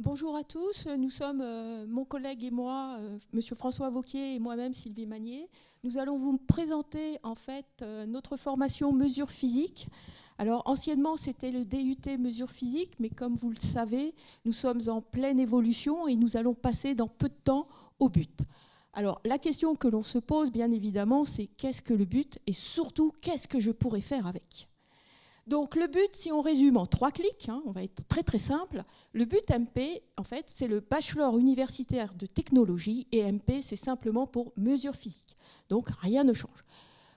Bonjour à tous, nous sommes mon collègue et moi, Monsieur François Vauquier et moi-même Sylvie Magnier. Nous allons vous présenter en fait notre formation mesure physique. Alors anciennement c'était le DUT mesure physique, mais comme vous le savez, nous sommes en pleine évolution et nous allons passer dans peu de temps au but. Alors la question que l'on se pose bien évidemment, c'est qu'est-ce que le but et surtout qu'est-ce que je pourrais faire avec ? Donc le but, si on résume en 3 clics, on va être très très simple, le but MP, en fait, c'est le bachelor universitaire de technologie et MP, c'est simplement pour mesure physique. Donc rien ne change.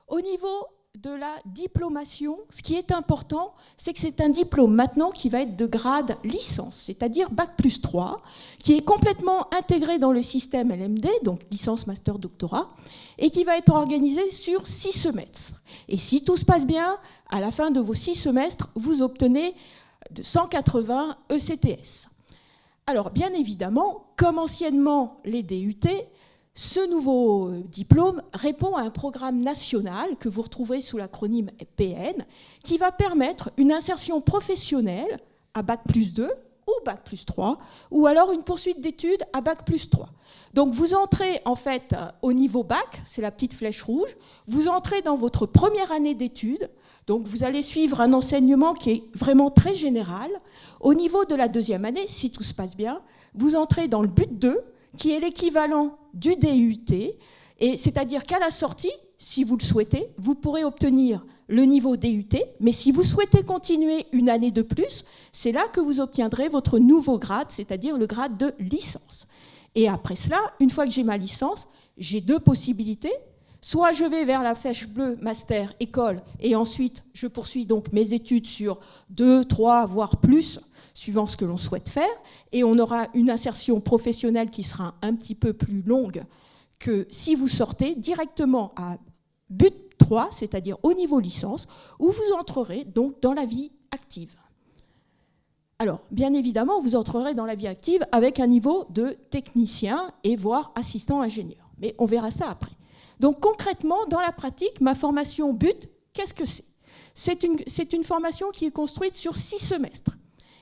Au niveau de la diplomation, ce qui est important, c'est que c'est un diplôme maintenant qui va être de grade licence, c'est-à-dire Bac+3, qui est complètement intégré dans le système LMD, donc licence, master, doctorat, et qui va être organisé sur 6 semestres. Et si tout se passe bien, à la fin de vos 6 semestres, vous obtenez de 180 ECTS. Alors, bien évidemment, comme anciennement les DUT, ce nouveau diplôme répond à un programme national que vous retrouverez sous l'acronyme PN, qui va permettre une insertion professionnelle à Bac+2 ou Bac+3, ou alors une poursuite d'études à Bac+3. Donc vous entrez en fait au niveau Bac, c'est la petite flèche rouge, vous entrez dans votre première année d'études, donc vous allez suivre un enseignement qui est vraiment très général. Au niveau de la deuxième année, si tout se passe bien, vous entrez dans le but 2, qui est l'équivalent du DUT, et c'est-à-dire qu'à la sortie, si vous le souhaitez, vous pourrez obtenir le niveau DUT, mais si vous souhaitez continuer une année de plus, c'est là que vous obtiendrez votre nouveau grade, c'est-à-dire le grade de licence. Et après cela, une fois que j'ai ma licence, j'ai 2 possibilités. Soit je vais vers la flèche bleue master école et ensuite je poursuis donc mes études sur 2, 3, voire plus, suivant ce que l'on souhaite faire, et on aura une insertion professionnelle qui sera un petit peu plus longue que si vous sortez directement à but 3, c'est-à-dire au niveau licence, où vous entrerez donc dans la vie active. Alors, bien évidemment, vous entrerez dans la vie active avec un niveau de technicien et voire assistant ingénieur. Mais on verra ça après. Donc concrètement, dans la pratique, ma formation but, qu'est-ce que c'est ? C'est une formation qui est construite sur 6 semestres.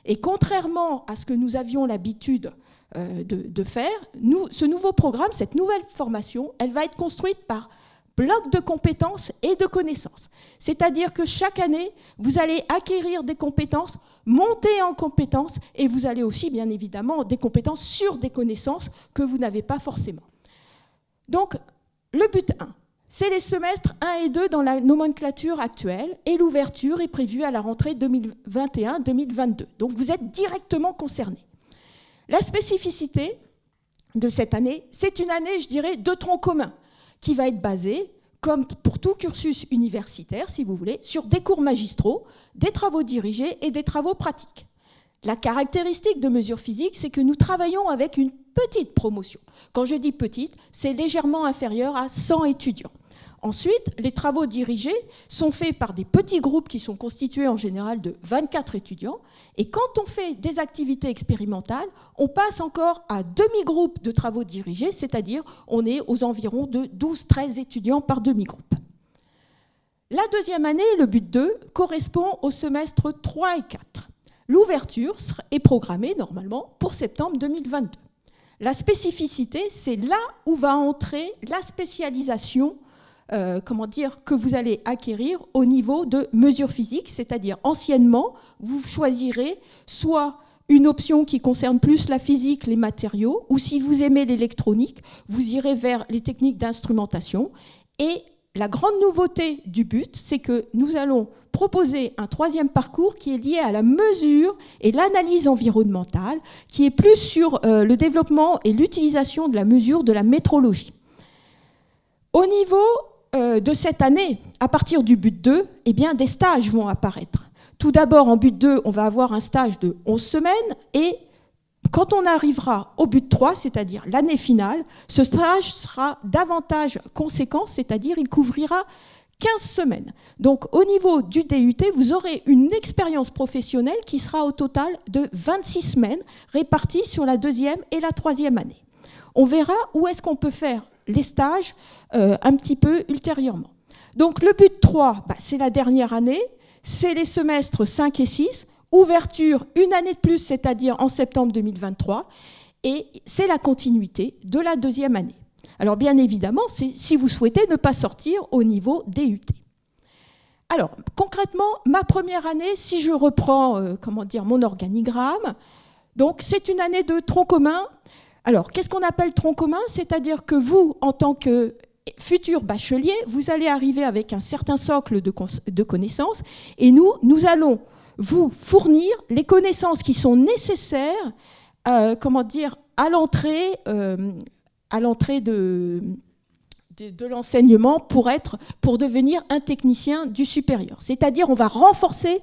Et contrairement à ce que nous avions l'habitude de faire, ce nouveau programme, cette nouvelle formation, elle va être construite par blocs de compétences et de connaissances. C'est-à-dire que chaque année, vous allez acquérir des compétences, monter en compétences, et vous allez aussi, bien évidemment, des compétences sur des connaissances que vous n'avez pas forcément. Donc, le but 1, c'est les semestres 1 et 2 dans la nomenclature actuelle, et l'ouverture est prévue à la rentrée 2021-2022. Donc, vous êtes directement concernés. La spécificité de cette année, c'est une année, je dirais, de tronc commun, qui va être basée, comme pour tout cursus universitaire, si vous voulez, sur des cours magistraux, des travaux dirigés et des travaux pratiques. La caractéristique de mesure physique, c'est que nous travaillons avec une petite promotion. Quand je dis petite, c'est légèrement inférieur à 100 étudiants. Ensuite, les travaux dirigés sont faits par des petits groupes qui sont constitués en général de 24 étudiants. Et quand on fait des activités expérimentales, on passe encore à demi-groupe de travaux dirigés, c'est-à-dire on est aux environs de 12-13 étudiants par demi-groupe. La deuxième année, le but 2, correspond au semestre 3 et 4. L'ouverture est programmée normalement pour septembre 2022. La spécificité, c'est là où va entrer la spécialisation que vous allez acquérir au niveau de mesure physique, c'est-à-dire anciennement, vous choisirez soit une option qui concerne plus la physique, les matériaux, ou si vous aimez l'électronique, vous irez vers les techniques d'instrumentation. Et la grande nouveauté du but, c'est que nous allons proposer un 3e parcours qui est lié à la mesure et l'analyse environnementale, qui est plus sur le développement et l'utilisation de la mesure de la métrologie. Au niveau de cette année, à partir du but 2, eh bien, des stages vont apparaître. Tout d'abord, en but 2, on va avoir un stage de 11 semaines et quand on arrivera au but 3, c'est-à-dire l'année finale, ce stage sera davantage conséquent, c'est-à-dire il couvrira 15 semaines. Donc, au niveau du DUT, vous aurez une expérience professionnelle qui sera au total de 26 semaines réparties sur la 2e et la 3e année. On verra où est-ce qu'on peut faire les stages un petit peu ultérieurement. Donc le but 3, c'est la dernière année, c'est les semestres 5 et 6, ouverture une année de plus, c'est-à-dire en septembre 2023, et c'est la continuité de la deuxième année. Alors bien évidemment, c'est si vous souhaitez ne pas sortir au niveau DUT. Alors concrètement, ma première année, si je reprends mon organigramme, donc c'est une année de tronc commun. Alors qu'est-ce qu'on appelle tronc commun? C'est-à-dire que vous, en tant que futur bachelier, vous allez arriver avec un certain socle de connaissances et nous allons vous fournir les connaissances qui sont nécessaires à l'entrée de l'enseignement pour devenir un technicien du supérieur. C'est-à-dire on va renforcer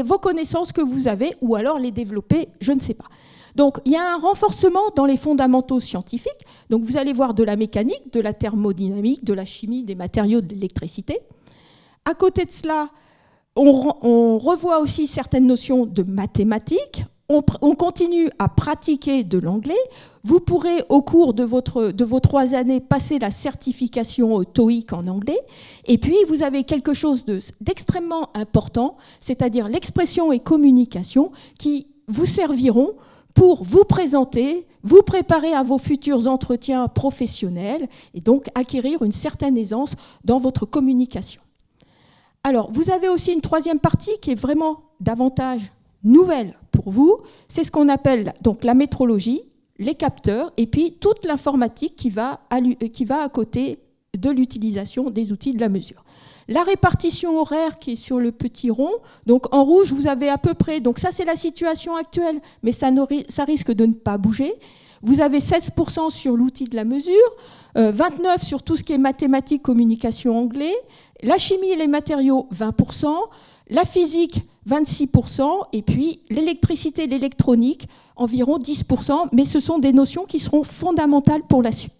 vos connaissances que vous avez ou alors les développer, je ne sais pas. Donc il y a un renforcement dans les fondamentaux scientifiques. Donc vous allez voir de la mécanique, de la thermodynamique, de la chimie, des matériaux, de l'électricité. À côté de cela, on revoit aussi certaines notions de mathématiques. On continue à pratiquer de l'anglais. Vous pourrez, au cours de vos 3 années, passer la certification TOEIC en anglais. Et puis, vous avez quelque chose d'extrêmement important, c'est-à-dire l'expression et communication qui vous serviront pour vous présenter, vous préparer à vos futurs entretiens professionnels et donc acquérir une certaine aisance dans votre communication. Alors, vous avez aussi une troisième partie qui est vraiment davantage nouvelle pour vous. C'est ce qu'on appelle donc la métrologie, les capteurs et puis toute l'informatique qui va à côté de l'utilisation des outils de la mesure. La répartition horaire qui est sur le petit rond, donc en rouge, vous avez à peu près, donc ça c'est la situation actuelle, mais ça risque de ne pas bouger. Vous avez 16% sur l'outil de la mesure, 29% sur tout ce qui est mathématiques, communication, anglais, la chimie et les matériaux, 20%, la physique, 26%, et puis l'électricité et l'électronique, environ 10%, mais ce sont des notions qui seront fondamentales pour la suite.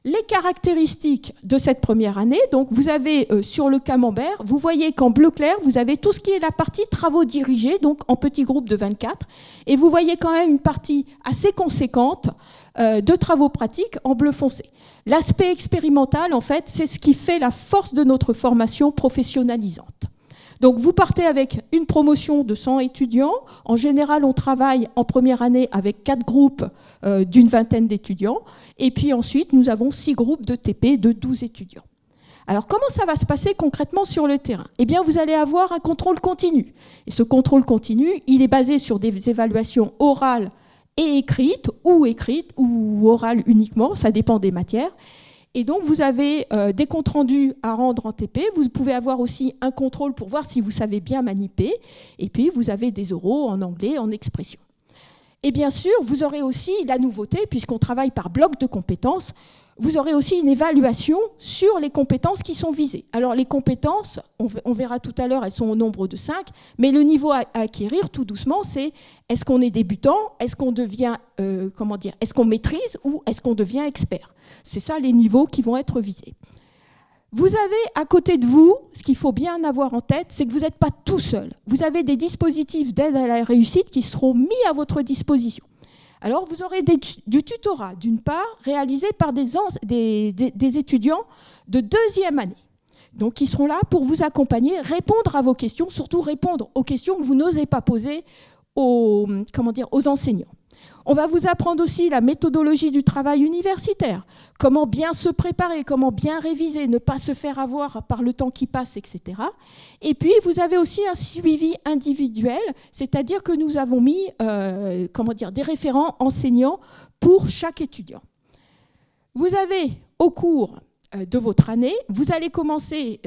Les caractéristiques de cette première année, donc vous avez sur le camembert, vous voyez qu'en bleu clair, vous avez tout ce qui est la partie travaux dirigés, donc en petits groupes de 24, et vous voyez quand même une partie assez conséquente de travaux pratiques en bleu foncé. L'aspect expérimental, en fait, c'est ce qui fait la force de notre formation professionnalisante. Donc vous partez avec une promotion de 100 étudiants. En général, on travaille en première année avec 4 groupes d'une vingtaine d'étudiants. Et puis ensuite, nous avons 6 groupes de TP de 12 étudiants. Alors comment ça va se passer concrètement sur le terrain? Eh bien, vous allez avoir un contrôle continu. Et ce contrôle continu, il est basé sur des évaluations orales et écrites ou orales uniquement, ça dépend des matières. Et donc, vous avez des comptes rendus à rendre en TP. Vous pouvez avoir aussi un contrôle pour voir si vous savez bien maniper. Et puis, vous avez des oraux en anglais, en expression. Et bien sûr, vous aurez aussi la nouveauté, puisqu'on travaille par bloc de compétences, vous aurez aussi une évaluation sur les compétences qui sont visées. Alors, les compétences, on verra tout à l'heure, elles sont au nombre de 5, mais le niveau à acquérir, tout doucement, c'est est-ce qu'on est débutant, est-ce qu'on devient, est-ce qu'on maîtrise ou est-ce qu'on devient expert? C'est ça les niveaux qui vont être visés. Vous avez à côté de vous, ce qu'il faut bien avoir en tête, c'est que vous n'êtes pas tout seul. Vous avez des dispositifs d'aide à la réussite qui seront mis à votre disposition. Alors, vous aurez du tutorat, d'une part, réalisé par des étudiants de 2e année. Donc, ils seront là pour vous accompagner, répondre à vos questions, surtout répondre aux questions que vous n'osez pas poser aux enseignants. On va vous apprendre aussi la méthodologie du travail universitaire, comment bien se préparer, comment bien réviser, ne pas se faire avoir par le temps qui passe, etc. Et puis, vous avez aussi un suivi individuel, c'est-à-dire que nous avons mis des référents enseignants pour chaque étudiant. Vous avez, au cours de votre année, vous allez commencer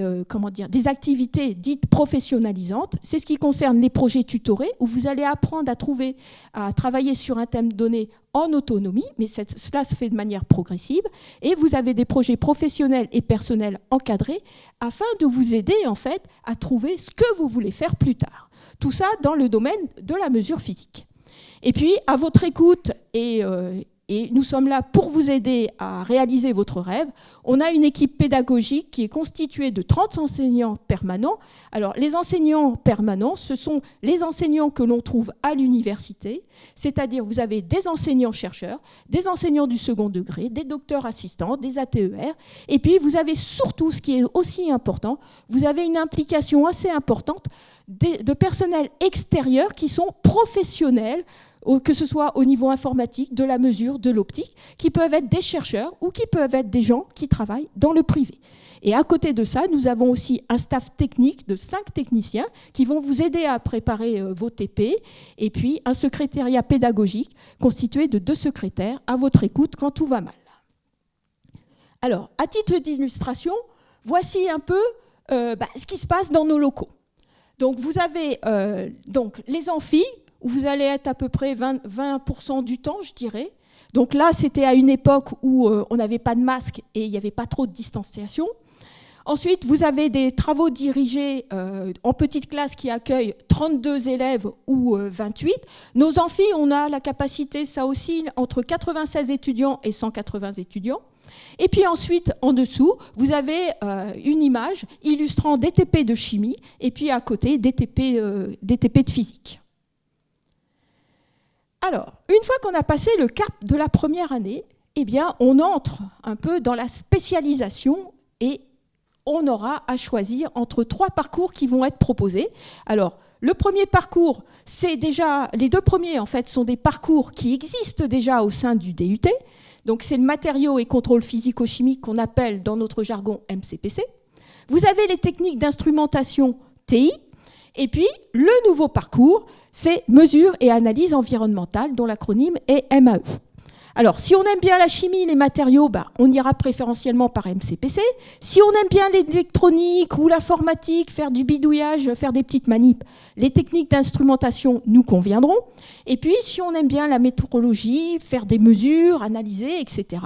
des activités dites professionnalisantes. C'est ce qui concerne les projets tutorés, où vous allez apprendre à travailler sur un thème donné en autonomie, mais cela se fait de manière progressive. Et vous avez des projets professionnels et personnels encadrés afin de vous aider en fait à trouver ce que vous voulez faire plus tard. Tout ça dans le domaine de la mesure physique. Et puis, à votre écoute et nous sommes là pour vous aider à réaliser votre rêve. On a une équipe pédagogique qui est constituée de 30 enseignants permanents. Alors, les enseignants permanents, ce sont les enseignants que l'on trouve à l'université, c'est-à-dire vous avez des enseignants-chercheurs, des enseignants du second degré, des docteurs assistants, des ATER, et puis vous avez surtout, ce qui est aussi important, vous avez une implication assez importante de personnel extérieur qui sont professionnels, que ce soit au niveau informatique, de la mesure, de l'optique, qui peuvent être des chercheurs ou qui peuvent être des gens qui travaillent dans le privé. Et à côté de ça, nous avons aussi un staff technique de 5 techniciens qui vont vous aider à préparer vos TP, et puis un secrétariat pédagogique constitué de 2 secrétaires à votre écoute quand tout va mal. Alors, à titre d'illustration, voici un peu ce qui se passe dans nos locaux. Donc, vous avez donc les amphis, où vous allez être à peu près 20% du temps, je dirais. Donc là, c'était à une époque où on n'avait pas de masque et il n'y avait pas trop de distanciation. Ensuite, vous avez des travaux dirigés en petite classe qui accueillent 32 élèves ou 28. Nos amphis, on a la capacité, ça oscille entre 96 étudiants et 180 étudiants. Et puis ensuite, en dessous, vous avez une image illustrant des TP de chimie et puis à côté, des TP de physique. Alors, une fois qu'on a passé le cap de la première année, eh bien, on entre un peu dans la spécialisation et on aura à choisir entre 3 parcours qui vont être proposés. Alors, le premier parcours, c'est déjà, les 2 premiers en fait sont des parcours qui existent déjà au sein du DUT. Donc, c'est le matériaux et contrôle physico-chimique qu'on appelle dans notre jargon MCPC. Vous avez les techniques d'instrumentation TI. Et puis, le nouveau parcours, c'est mesure et analyse environnementale, dont l'acronyme est MAE. Alors, si on aime bien la chimie, les matériaux, on ira préférentiellement par MCPC. Si on aime bien l'électronique ou l'informatique, faire du bidouillage, faire des petites manips, les techniques d'instrumentation nous conviendront. Et puis, si on aime bien la métrologie, faire des mesures, analyser, etc.,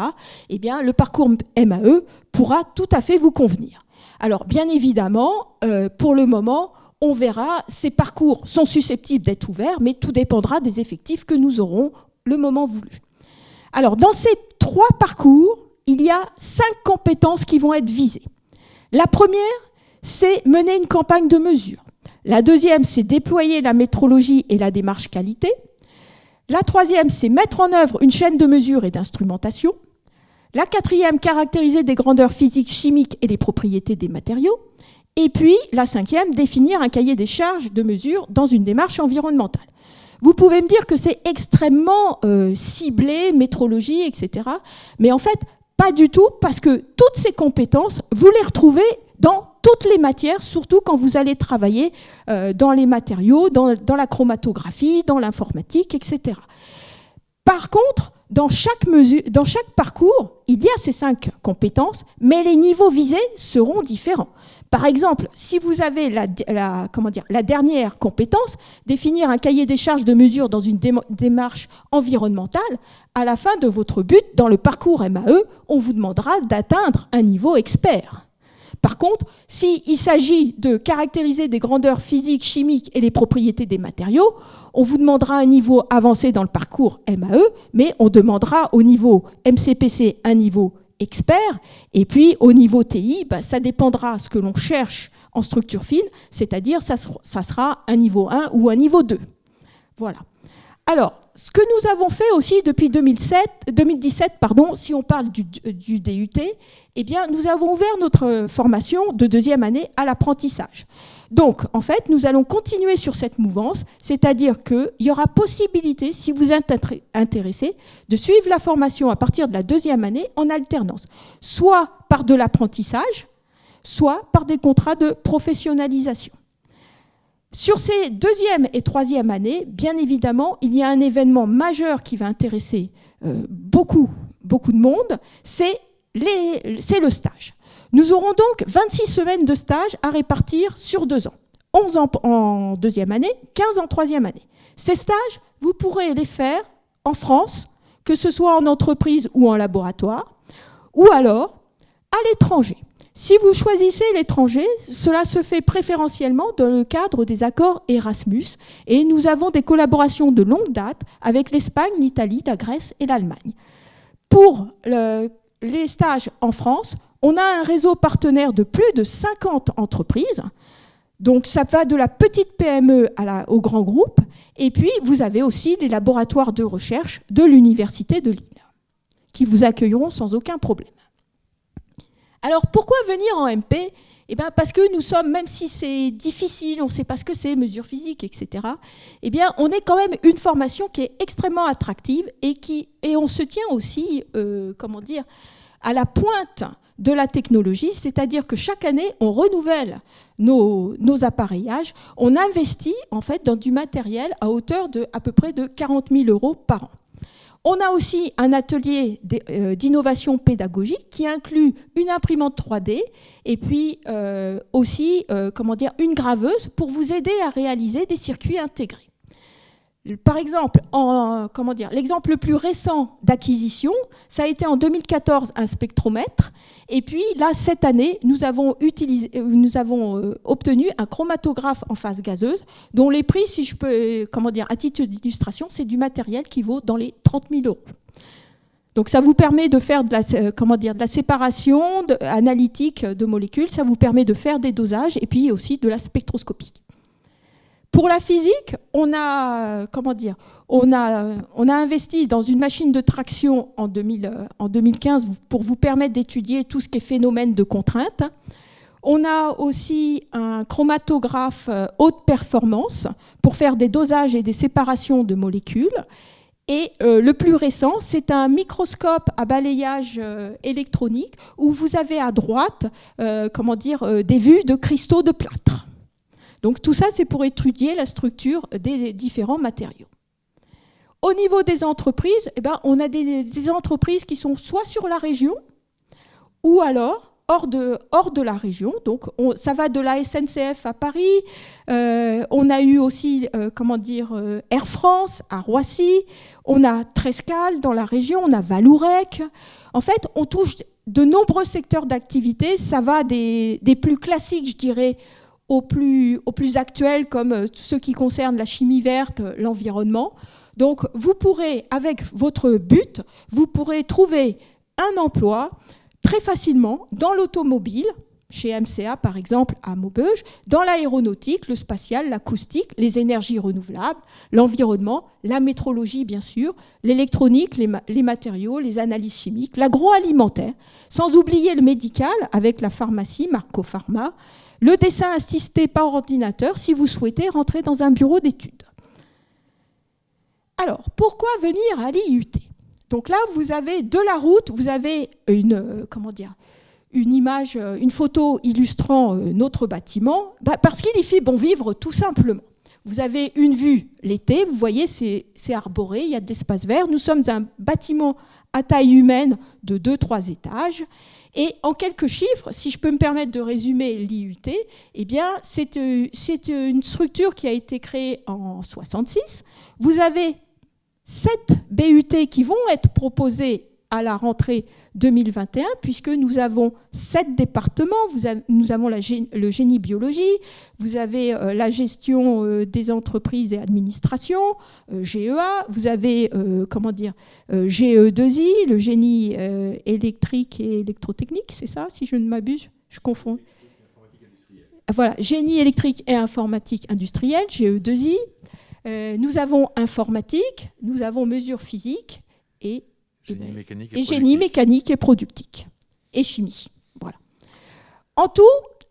eh bien, le parcours MAE pourra tout à fait vous convenir. Alors, bien évidemment, pour le moment, on verra, ces parcours sont susceptibles d'être ouverts, mais tout dépendra des effectifs que nous aurons le moment voulu. Alors, dans ces 3 parcours, il y a 5 compétences qui vont être visées. La première, c'est mener une campagne de mesure. La deuxième, c'est déployer la métrologie et la démarche qualité. La troisième, c'est mettre en œuvre une chaîne de mesure et d'instrumentation. La quatrième, caractériser des grandeurs physiques, chimiques et les propriétés des matériaux. Et puis, la cinquième, définir un cahier des charges de mesure dans une démarche environnementale. Vous pouvez me dire que c'est extrêmement ciblé, métrologie, etc. Mais en fait, pas du tout, parce que toutes ces compétences, vous les retrouvez dans toutes les matières, surtout quand vous allez travailler dans les matériaux, dans la chromatographie, dans l'informatique, etc. Par contre, dans chaque parcours, il y a ces 5 compétences, mais les niveaux visés seront différents. Par exemple, si vous avez la dernière compétence, définir un cahier des charges de mesure dans une démarche environnementale, à la fin de votre but, dans le parcours MAE, on vous demandera d'atteindre un niveau expert. Par contre, s'il s'agit de caractériser des grandeurs physiques, chimiques et les propriétés des matériaux, on vous demandera un niveau avancé dans le parcours MAE, mais on demandera au niveau MCPC un niveau expert, et puis au niveau TI, ça dépendra ce que l'on cherche en structure fine, c'est-à-dire ça sera un niveau 1 ou un niveau 2. Voilà. Alors, ce que nous avons fait aussi depuis 2017, si on parle du DUT, eh bien, nous avons ouvert notre formation de 2e année à l'apprentissage. Donc, en fait, nous allons continuer sur cette mouvance, c'est-à-dire qu'il y aura possibilité, si vous êtes intéressé, de suivre la formation à partir de la 2e année en alternance, soit par de l'apprentissage, soit par des contrats de professionnalisation. Sur ces 2e et 3e années, bien évidemment, il y a un événement majeur qui va intéresser beaucoup de monde, c'est le stage. Nous aurons donc 26 semaines de stage à répartir sur 2 ans. 11 en 2e année, 15 en 3e année. Ces stages, vous pourrez les faire en France, que ce soit en entreprise ou en laboratoire, ou alors à l'étranger. Si vous choisissez l'étranger, cela se fait préférentiellement dans le cadre des accords Erasmus, et nous avons des collaborations de longue date avec l'Espagne, l'Italie, la Grèce et l'Allemagne. Pour les stages en France, on a un réseau partenaire de plus de 50 entreprises. Donc ça va de la petite PME au grand groupe. Et puis vous avez aussi les laboratoires de recherche de l'Université de Lille qui vous accueilleront sans aucun problème. Alors pourquoi venir en MP? Eh bien, parce que nous sommes, même si c'est difficile, on ne sait pas ce que c'est, mesures physiques, etc., eh bien, on est quand même une formation qui est extrêmement attractive et on se tient aussi, comment dire, à la pointe de la technologie, c'est-à-dire que chaque année, on renouvelle nos appareillages, on investit en fait dans du matériel à hauteur de à peu près de 40 000 € par an. On a aussi un atelier d'innovation pédagogique qui inclut une imprimante 3D et puis aussi comment dire, une graveuse pour vous aider à réaliser des circuits intégrés. Par exemple, l'exemple le plus récent d'acquisition, ça a été en 2014 un spectromètre. Et puis là, cette année, nous avons obtenu un chromatographe en phase gazeuse, dont les prix, si je peux, à titre d'illustration, c'est du matériel qui vaut dans les 30 000 €. Donc ça vous permet de faire de la séparation analytique de molécules, ça vous permet de faire des dosages et puis aussi de la spectroscopie. Pour la physique, on a investi dans une machine de traction en 2015 pour vous permettre d'étudier tout ce qui est phénomène de contrainte. On a aussi un chromatographe haute performance pour faire des dosages et des séparations de molécules. Et le plus récent, c'est un microscope à balayage électronique où vous avez à droite des vues de cristaux de plâtre. Donc tout ça, c'est pour étudier la structure des différents matériaux. Au niveau des entreprises, on a des entreprises qui sont soit sur la région ou alors hors de la région. Donc ça va de la SNCF à Paris. On a eu aussi Air France à Roissy. On a Trescal dans la région. On a Vallourec. En fait, on touche de nombreux secteurs d'activité. Ça va des plus classiques, je dirais, aux plus actuels, comme ceux qui concernent la chimie verte, l'environnement. Donc, vous pourrez, avec votre but, vous pourrez trouver un emploi très facilement dans l'automobile, chez MCA par exemple à Maubeuge, dans l'aéronautique, le spatial, l'acoustique, les énergies renouvelables, l'environnement, la métrologie bien sûr, l'électronique, les matériaux, les analyses chimiques, l'agroalimentaire, sans oublier le médical avec la pharmacie, Marco Pharma, le dessin assisté par ordinateur si vous souhaitez rentrer dans un bureau d'études. Alors, pourquoi venir à l'IUT ? Donc là, vous avez de la route, vous avez une image, une photo illustrant notre bâtiment, parce qu'il y fait bon vivre tout simplement. Vous avez une vue l'été, vous voyez, c'est arboré, il y a de l'espace vert. Nous sommes un bâtiment à taille humaine de 2-3 étages. Et en quelques chiffres, si je peux me permettre de résumer l'IUT, eh bien, c'est une structure qui a été créée en 1966. Vous avez 7 BUT qui vont être proposés à la rentrée 2021, puisque nous avons 7 départements. Nous avons le génie biologie, vous avez la gestion des entreprises et administrations, GEA, vous avez GE2I, le génie électrique et électrotechnique, c'est ça, si je ne m'abuse, je confonds. Voilà, génie électrique et informatique industrielle, GE2I. Nous avons informatique, nous avons mesures physiques et génie mécanique et productique. Et chimie. Voilà. En tout,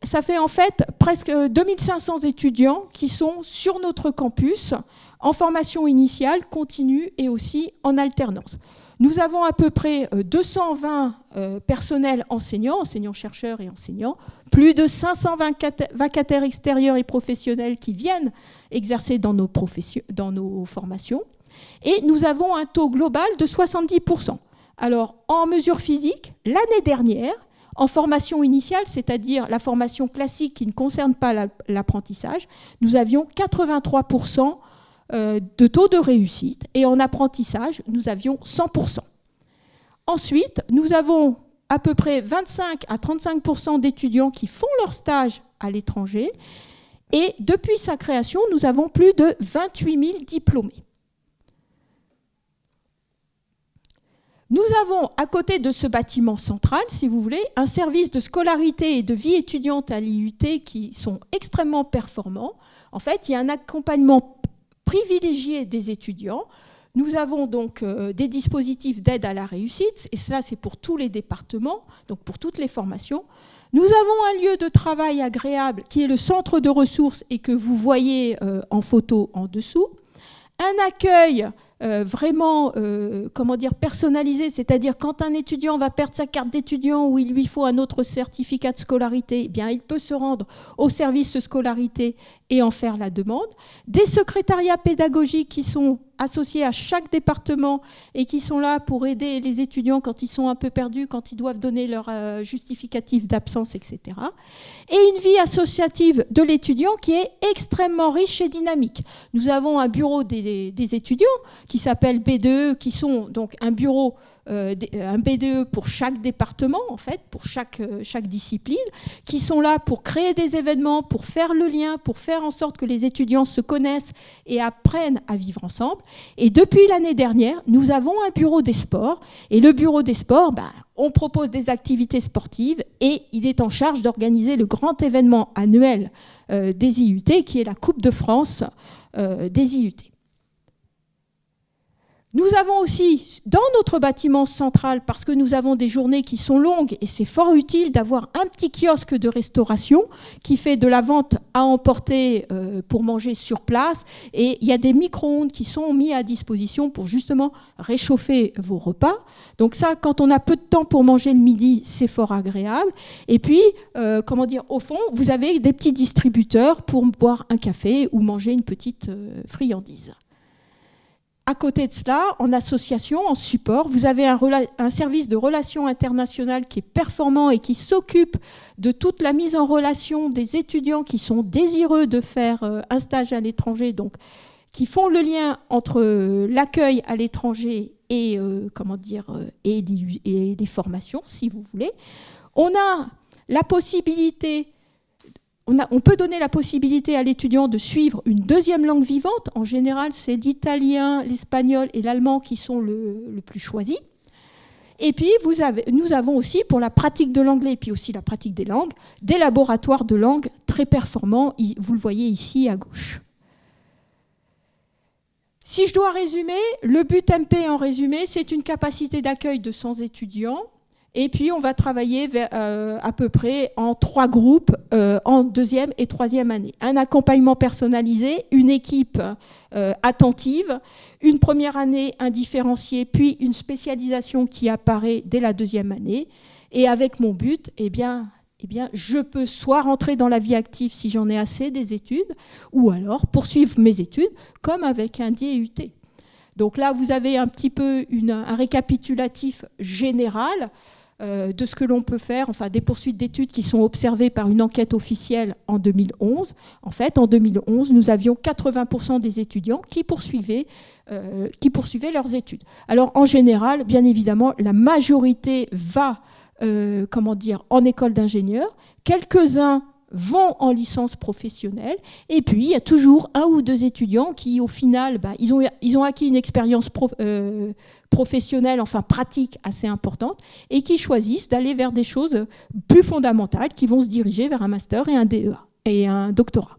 ça fait en fait presque 2500 étudiants qui sont sur notre campus en formation initiale, continue et aussi en alternance. Nous avons à peu près 220 personnels enseignants, enseignants-chercheurs et enseignants, plus de 500 vacataires extérieurs et professionnels qui viennent exercer dans nos formations. Et nous avons un taux global de 70%. Alors, en mesure physique, l'année dernière, en formation initiale, c'est-à-dire la formation classique qui ne concerne pas l'apprentissage, nous avions 83% de taux de réussite. Et en apprentissage, nous avions 100%. Ensuite, nous avons à peu près 25 à 35% d'étudiants qui font leur stage à l'étranger. Et depuis sa création, nous avons plus de 28 000 diplômés. Nous avons, à côté de ce bâtiment central, si vous voulez, un service de scolarité et de vie étudiante à l'IUT qui sont extrêmement performants. En fait, il y a un accompagnement privilégié des étudiants. nous avons donc des dispositifs d'aide à la réussite, et cela c'est pour tous les départements, donc pour toutes les formations. Nous avons un lieu de travail agréable qui est le centre de ressources et que vous voyez en photo en dessous. Un accueil vraiment personnalisé, c'est-à-dire quand un étudiant va perdre sa carte d'étudiant ou il lui faut un autre certificat de scolarité, eh bien, il peut se rendre au service de scolarité et en faire la demande. Des secrétariats pédagogiques qui sont associés à chaque département et qui sont là pour aider les étudiants quand ils sont un peu perdus, quand ils doivent donner leur justificatif d'absence, etc. Et une vie associative de l'étudiant qui est extrêmement riche et dynamique. Nous avons un bureau des étudiants qui s'appelle B2E, qui sont donc un bureau, un BDE pour chaque département, en fait, pour chaque discipline, qui sont là pour créer des événements, pour faire le lien, pour faire en sorte que les étudiants se connaissent et apprennent à vivre ensemble. Et depuis l'année dernière, nous avons un bureau des sports. Et le bureau des sports, on propose des activités sportives et il est en charge d'organiser le grand événement annuel des IUT, qui est la Coupe de France des IUT. Nous avons aussi, dans notre bâtiment central, parce que nous avons des journées qui sont longues, et c'est fort utile d'avoir un petit kiosque de restauration qui fait de la vente à emporter pour manger sur place. Et il y a des micro-ondes qui sont mis à disposition pour justement réchauffer vos repas. Donc ça, quand on a peu de temps pour manger le midi, c'est fort agréable. Et puis, au fond, vous avez des petits distributeurs pour boire un café ou manger une petite friandise. À côté de cela, en association, en support, vous avez un service de relations internationales qui est performant et qui s'occupe de toute la mise en relation des étudiants qui sont désireux de faire un stage à l'étranger, donc qui font le lien entre l'accueil à l'étranger et, et les formations, si vous voulez. On a la possibilité... On peut donner la possibilité à l'étudiant de suivre une deuxième langue vivante. En général, c'est l'italien, l'espagnol et l'allemand qui sont le plus choisis. Et puis, nous avons aussi, pour la pratique de l'anglais et puis aussi la pratique des langues, des laboratoires de langue très performants. Vous le voyez ici à gauche. Si je dois résumer, le but MP en résumé, c'est une capacité d'accueil de 100 étudiants. Et puis, on va travailler à peu près en 3 groupes en 2e et 3e année. Un accompagnement personnalisé, une équipe attentive, une première année, un différencié, puis une spécialisation qui apparaît dès la 2e année. Et avec mon but, je peux soit rentrer dans la vie active si j'en ai assez des études, ou alors poursuivre mes études comme avec un DUT. Donc là, vous avez un petit peu un récapitulatif général de ce que l'on peut faire, enfin des poursuites d'études qui sont observées par une enquête officielle en 2011. En fait, en 2011, nous avions 80% des étudiants qui poursuivaient leurs études. Alors, en général, bien évidemment, la majorité va en école d'ingénieur. Quelques-uns vont en licence professionnelle, et puis il y a toujours 1 ou 2 étudiants qui, au final, ils ont acquis une expérience professionnelle, enfin pratique, assez importante, et qui choisissent d'aller vers des choses plus fondamentales, qui vont se diriger vers un master et un DEA, et un doctorat.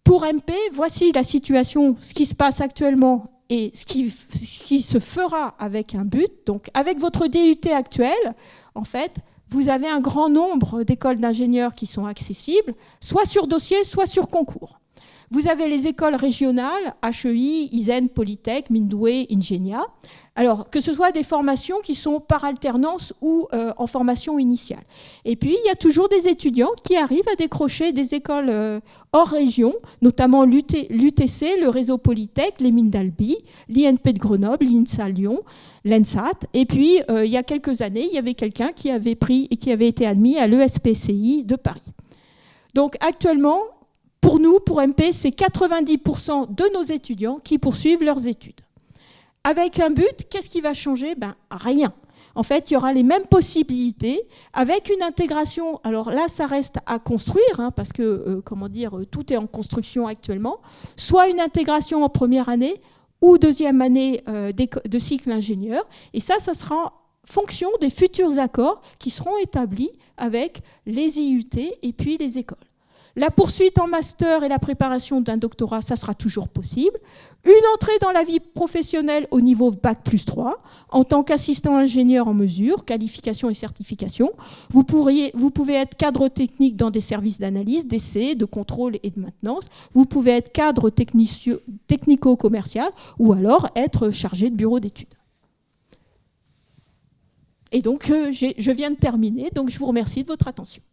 Pour MP, voici la situation, ce qui se passe actuellement, et ce qui se fera avec un but. Donc, avec votre DUT actuel, en fait, vous avez un grand nombre d'écoles d'ingénieurs qui sont accessibles, soit sur dossier, soit sur concours. Vous avez les écoles régionales, HEI, ISEN, Polytech, Mindoué, Ingenia. Alors, que ce soit des formations qui sont par alternance ou en formation initiale. Et puis, il y a toujours des étudiants qui arrivent à décrocher des écoles hors région, notamment l'UTC, le réseau Polytech, les mines d'Albi, l'INP de Grenoble, l'INSA Lyon, l'ENSAT. Et puis, il y a quelques années, il y avait quelqu'un qui avait pris et qui avait été admis à l'ESPCI de Paris. Donc, actuellement, pour nous, pour MP, c'est 90% de nos étudiants qui poursuivent leurs études. Avec un but, qu'est-ce qui va changer ? Rien. En fait, il y aura les mêmes possibilités avec une intégration. Alors là, ça reste à construire, parce que, tout est en construction actuellement. Soit une intégration en première année ou 2e année de cycle ingénieur. Et ça sera en fonction des futurs accords qui seront établis avec les IUT et puis les écoles. La poursuite en master et la préparation d'un doctorat, ça sera toujours possible. Une entrée dans la vie professionnelle au niveau Bac+3, en tant qu'assistant ingénieur en mesure, qualification et certification. Vous pouvez être cadre technique dans des services d'analyse, d'essai, de contrôle et de maintenance. Vous pouvez être cadre technico-commercial ou alors être chargé de bureau d'études. Et donc, je viens de terminer, donc je vous remercie de votre attention.